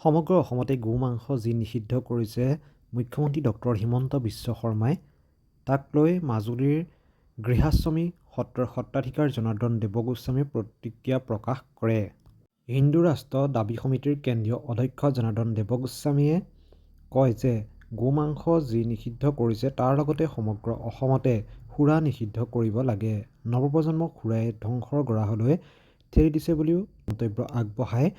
সমগ্ৰ অসমতে গো মাংস যি নিষিদ্ধ কৰিছে মুখ্যমন্ত্ৰী ডক্টৰ হিমন্ত বিশ্ব শৰ্মাই, তাক লৈ মাজুলীৰ গৃহাশ্ৰমী সত্ৰৰ সত্ৰাধিকাৰ জনাৰ্দন দেৱগোস্বামীয়ে প্ৰতিক্ৰিয়া প্ৰকাশ কৰে। হিন্দু ৰাষ্ট্ৰ দাবী সমিতিৰ কেন্দ্ৰীয় অধ্যক্ষ জনাৰ্দন দেৱগোস্বামীয়ে কয় যে গো মাংস যি নিষিদ্ধ কৰিছে তাৰ লগতে সমগ্ৰ অসমতে সুৰা নিষিদ্ধ কৰিব লাগে। নৱপ্ৰজন্মক সুৰাই ধ্বংসৰ গৰাহলৈ ঠেলি দিছে বুলিও মন্তব্য আগবঢ়ায়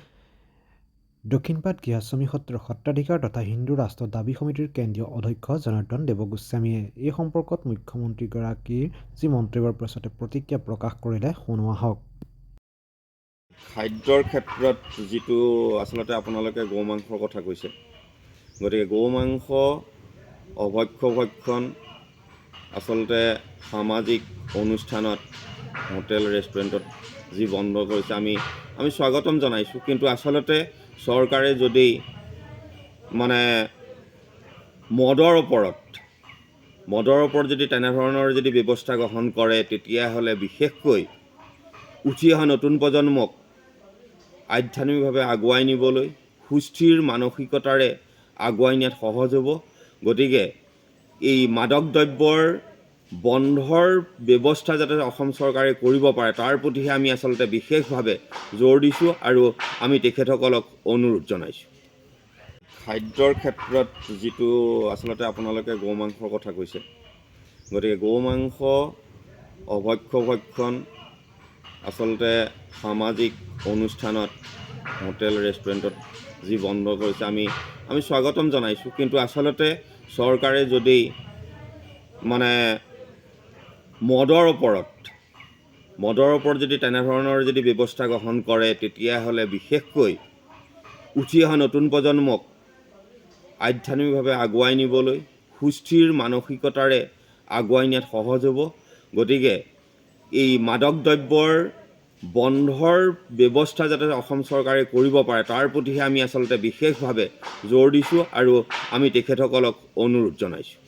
দক্ষিণপাট গৃহাশ্ৰমী সত্ৰৰ সত্ৰাধিকাৰ তথা হিন্দু ৰাষ্ট্ৰ দাবী সমিতিৰ কেন্দ্ৰীয় অধ্যক্ষ জনাৰ্দন দেৱগোস্বামীয়ে। এই সম্পৰ্কত মুখ্যমন্ত্ৰীগৰাকীৰ যি মন্তব্যৰ পাছতে প্ৰতিক্ৰিয়া প্ৰকাশ কৰিলে শুনোৱা হওক। খাদ্যৰ ক্ষেত্ৰত যিটো আচলতে আপোনালোকে গৌ মাংসৰ কথা কৈছে, গতিকে গৌ মাংস অভক্ষ্য ভক্ষণ আচলতে সামাজিক অনুষ্ঠানত হোটেল ৰেষ্টুৰেণ্টত যি বন্ধ কৰিছে আমি স্বাগতম জনাইছোঁ। কিন্তু আচলতে চৰকাৰে যদি মদৰ ওপৰত যদি তেনেধৰণৰ যদি ব্যৱস্থা গ্ৰহণ কৰে, তেতিয়াহ'লে বিশেষকৈ উঠি অহা নতুন প্ৰজন্মক আধ্যাত্মিকভাৱে আগুৱাই নিবলৈ সুস্থিৰ মানসিকতাৰে আগুৱাই নিয়াত সহজ হ'ব। গতিকে এই মাদক দ্ৰব্যৰ বন্ধৰ ব্যৱস্থা যাতে অসম চৰকাৰে কৰিব পাৰে, তাৰ প্ৰতিহে আমি আচলতে বিশেষভাৱে জোৰ দিছোঁ আৰু আমি তেখেতসকলক অনুৰোধ জনাইছোঁ। খাদ্যৰ ক্ষেত্ৰত যিটো আচলতে আপোনালোকে গৌ মাংসৰ কথা কৈছে, গতিকে গৌ মাংস অভক্ষ্য ভক্ষণ আচলতে সামাজিক অনুষ্ঠানত হোটেল ৰেষ্টুৰেণ্টত যি বন্ধ কৰিছে আমি স্বাগতম জনাইছোঁ। কিন্তু আচলতে চৰকাৰে যদি মদৰ ওপৰত যদি তেনেধৰণৰ যদি ব্যৱস্থা গ্ৰহণ কৰে, তেতিয়াহ'লে বিশেষকৈ উঠি অহা নতুন প্ৰজন্মক আধ্যাত্মিকভাৱে আগুৱাই নিবলৈ সুস্থিৰ মানসিকতাৰে আগুৱাই নিয়াত সহজ হ'ব। গতিকে এই মাদক দ্ৰব্যৰ বন্ধৰ ব্যৱস্থা যাতে অসম চৰকাৰে কৰিব পাৰে, তাৰ প্ৰতিহে আমি আচলতে বিশেষভাৱে জোৰ দিছোঁ আৰু আমি তেখেতসকলক অনুৰোধ জনাইছোঁ।